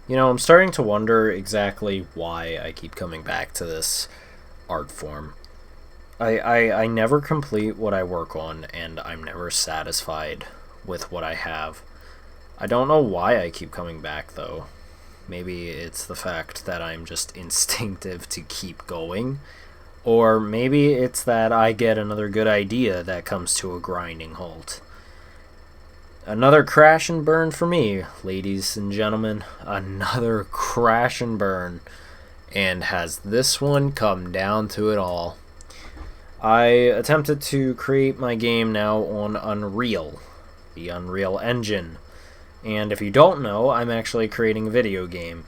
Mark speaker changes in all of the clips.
Speaker 1: I'm starting to wonder exactly why I keep coming back to this art form. I never complete what I work on, and I'm never satisfied with what I have. I don't know why I keep coming back, though. Maybe it's the fact that I'm just instinctive to keep going, or maybe it's that I get another good idea that comes to a grinding halt. Another crash and burn for me, ladies and gentlemen. Another crash and burn. And has this one come down to it all? I attempted to create my game now on Unreal, the Unreal Engine. And if you don't know, I'm actually creating a video game.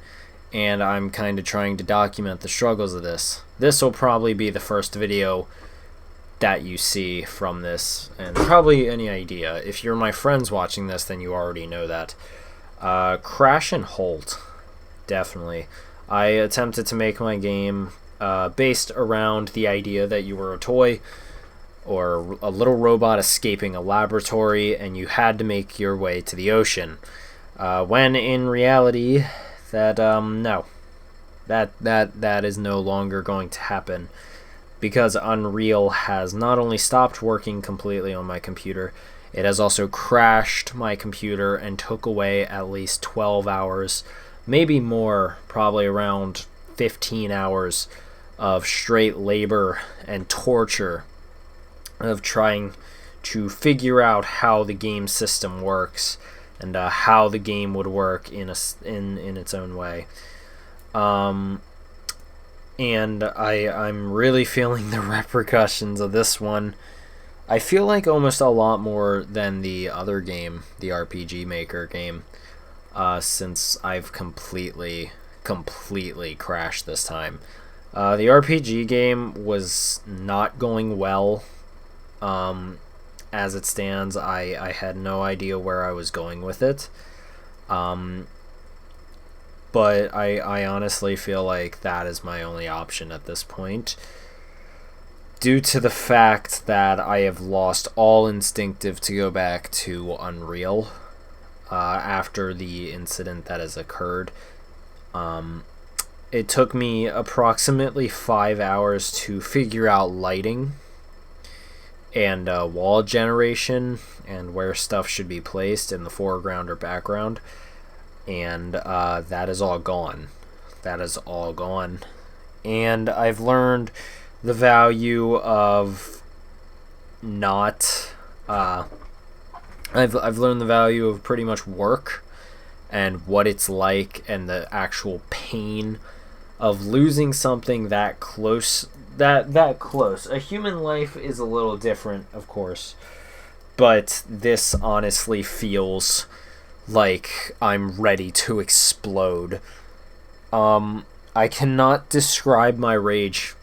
Speaker 1: And I'm kind of trying to document the struggles of this. This will probably be the first video that you see from this, and probably any idea. If you're my friends watching this, then you already know that. Crash and halt, definitely. I attempted to make my game based around the idea that you were a toy or a little robot escaping a laboratory, and you had to make your way to the ocean. When in reality, no, that is no longer going to happen, because Unreal has not only stopped working completely on my computer, it has also crashed my computer and took away at least 12 hours, maybe more, probably around 15 hours of straight labor and torture of trying to figure out how the game system works and how the game would work in its own way. And I'm really feeling the repercussions of this one. I feel like almost a lot more than the other game, the RPG Maker game, since I've completely crashed this time. The RPG game was not going well. As it stands, I had no idea where I was going with it. But I honestly feel like that is my only option at this point, due to the fact that I have lost all instinctive to go back to Unreal after the incident that has occurred. It took me approximately 5 hours to figure out lighting and wall generation and where stuff should be placed in the foreground or background. And that is all gone. That is all gone. And I've learned the value of not... I've learned the value of pretty much work and what it's like, and the actual pain of losing something that close. That close. A human life is a little different, of course. But this honestly feels like I'm ready to explode. I cannot describe my rage.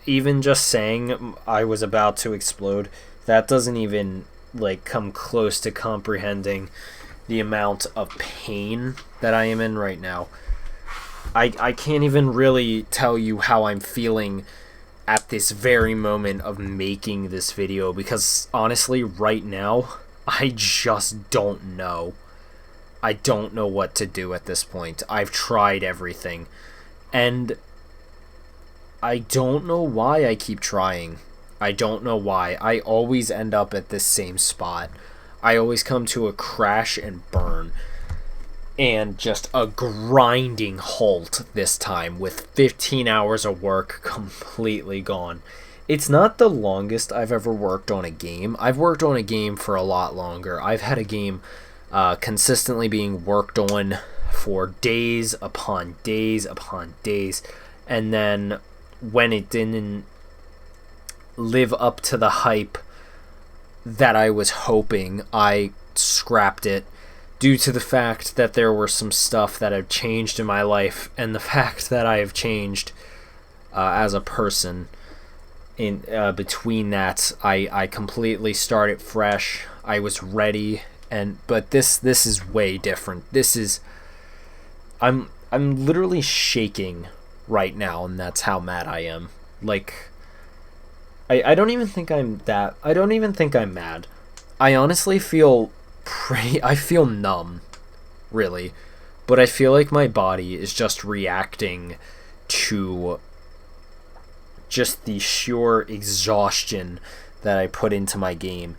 Speaker 1: Even just saying I was about to explode, that doesn't even come close to comprehending the amount of pain that I am in right now. I can't even really tell you how I'm feeling at this very moment of making this video, because honestly, right now, I just don't know. I don't know what to do at this point. I've tried everything, and I don't know why I keep trying. I don't know why. I always end up at this same spot. I always come to a crash and burn, and just a grinding halt this time, with 15 hours of work completely gone. It's not the longest I've ever worked on a game. I've worked on a game for a lot longer. I've had a game consistently being worked on for days upon days upon days, and then when it didn't live up to the hype that I was hoping, I scrapped it, due to the fact that there were some stuff that had changed in my life, and the fact that I have changed as a person. In between that, I completely started fresh. I was ready, but this is way different. This is I'm literally shaking right now, and that's how mad I am. I don't even think I'm mad. I honestly feel I feel numb, really. but I feel like my body is just reacting to just the sheer exhaustion that I put into my game.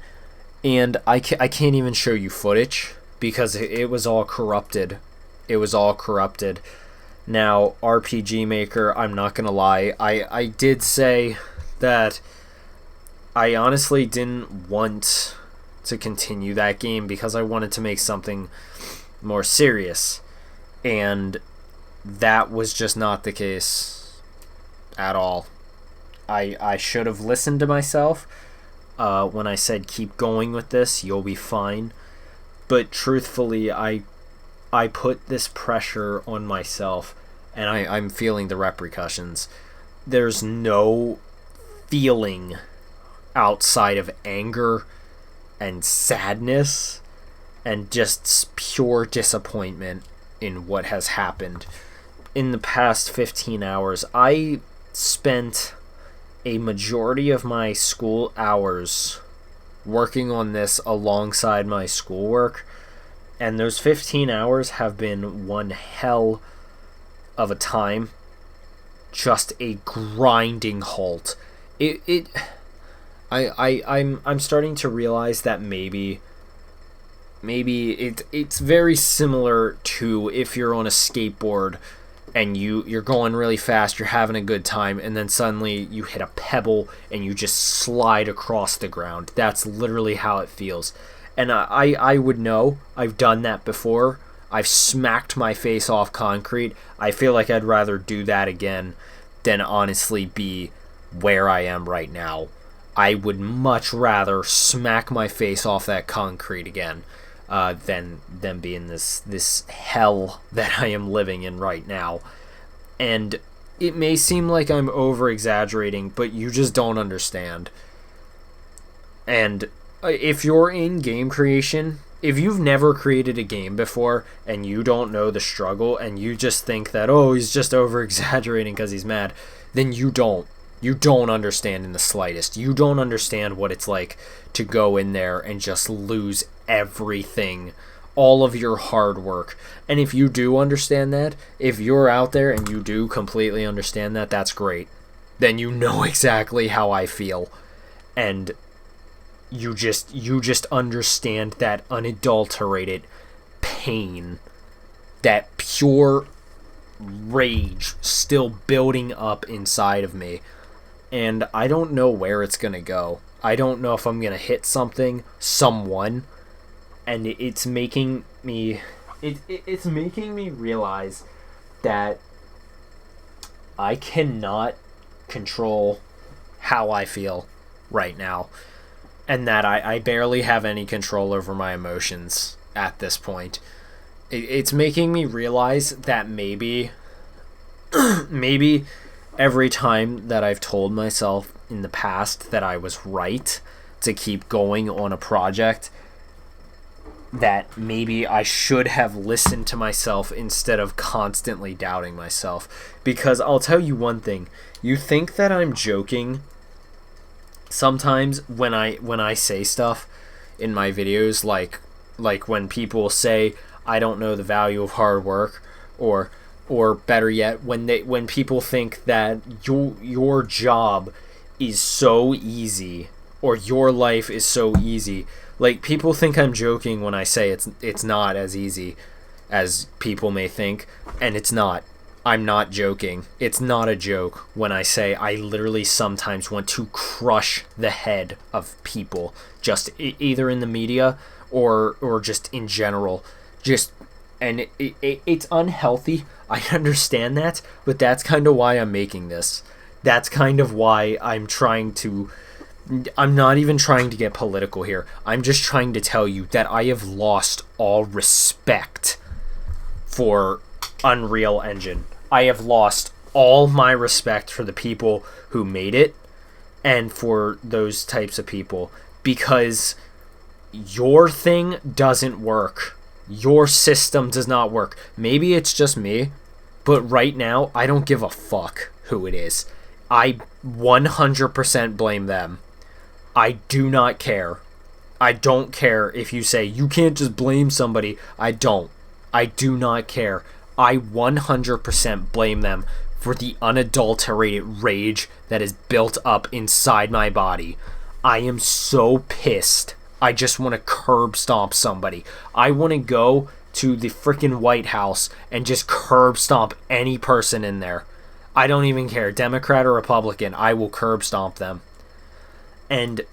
Speaker 1: And I can't even show you footage because it was all corrupted. It was all corrupted. Now, RPG Maker, I'm not going to lie, I did say that I honestly didn't want to continue that game because I wanted to make something more serious. And that was just not the case at all. I should have listened to myself when I said keep going with this, you'll be fine. But truthfully, I put this pressure on myself, and I'm feeling the repercussions. There's no feeling outside of anger and sadness and just pure disappointment in what has happened. In the past 15 hours, I spent a majority of my school hours working on this alongside my schoolwork, and those 15 hours have been one hell of a time. Just a grinding halt. I'm starting to realize that maybe it's very similar to if you're on a skateboard and you're going really fast, you're having a good time, and then suddenly you hit a pebble and you just slide across the ground. That's literally how it feels. And I would know. I've done that before. I've smacked my face off concrete. I feel like I'd rather do that again than honestly be where I am right now. I would much rather smack my face off that concrete again than be in this hell that I am living in right now. And it may seem like I'm over-exaggerating, but you just don't understand. And if you're in game creation, if you've never created a game before and you don't know the struggle and you just think that, oh, he's just over-exaggerating because he's mad, then you don't. You don't understand in the slightest. You don't understand what it's like to go in there and just lose everything, all of your hard work. And if you do understand that, if you're out there and you do completely understand that, that's great. Then you know exactly how I feel. And you just understand that unadulterated pain, that pure rage still building up inside of me. And I don't know where it's going to go. I don't know if I'm going to hit someone, and it's making me it's making me realize that I cannot control how I feel right now, and that I barely have any control over my emotions at this point. It's making me realize that maybe every time that I've told myself in the past that I was right to keep going on a project, that maybe I should have listened to myself instead of constantly doubting myself. Because I'll tell you one thing, you think that I'm joking sometimes when I say stuff in my videos, like when people say I don't know the value of hard work, or better yet, when people think that your job is so easy, or your life is so easy. Like, people think I'm joking when I say it's not as easy as people may think, and it's not. I'm not joking. It's not a joke when I say I literally sometimes want to crush the head of people, just either in the media or just in general. And it's unhealthy. I understand that, but that's kind of why I'm making this. That's kind of why I'm not even trying to get political here. I'm just trying to tell you that I have lost all respect for Unreal Engine. I have lost all my respect for the people who made it and for those types of people, because your thing doesn't work. Your system does not work. Maybe it's just me, but right now I don't give a fuck who it is. I 100% blame them. I do not care. I don't care if you say you can't just blame somebody. I don't. I do not care. I 100% blame them for the unadulterated rage that is built up inside my body. I am so pissed. I just want to curb stomp somebody. I want to go to the freaking White House and just curb stomp any person in there. I don't even care, Democrat or Republican, I will curb stomp them. And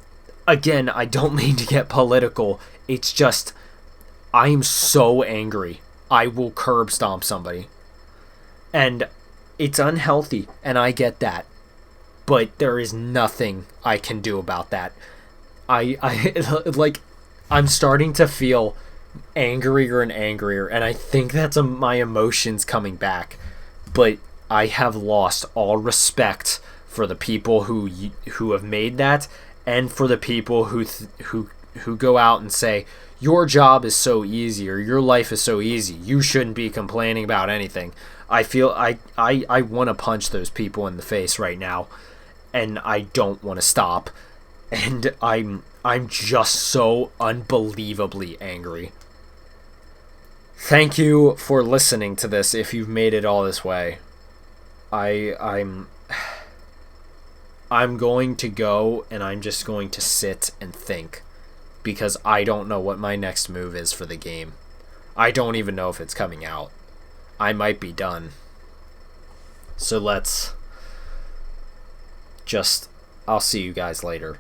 Speaker 1: again, I don't mean to get political. It's just, I am so angry. I will curb stomp somebody. And it's unhealthy, and I get that. But there is nothing I can do about that. I'm starting to feel angrier and angrier, and I think that's my emotions coming back. But I have lost all respect for the people who have made that, and for the people who go out and say, your job is so easy, or your life is so easy, you shouldn't be complaining about anything. I feel I want to punch those people in the face right now, and I don't want to stop. And I'm just so unbelievably angry. Thank you for listening to this if you've made it all this way. I'm going to go, and I'm just going to sit and think, because I don't know what my next move is for the game. I don't even know if it's coming out. I might be done. So I'll see you guys later.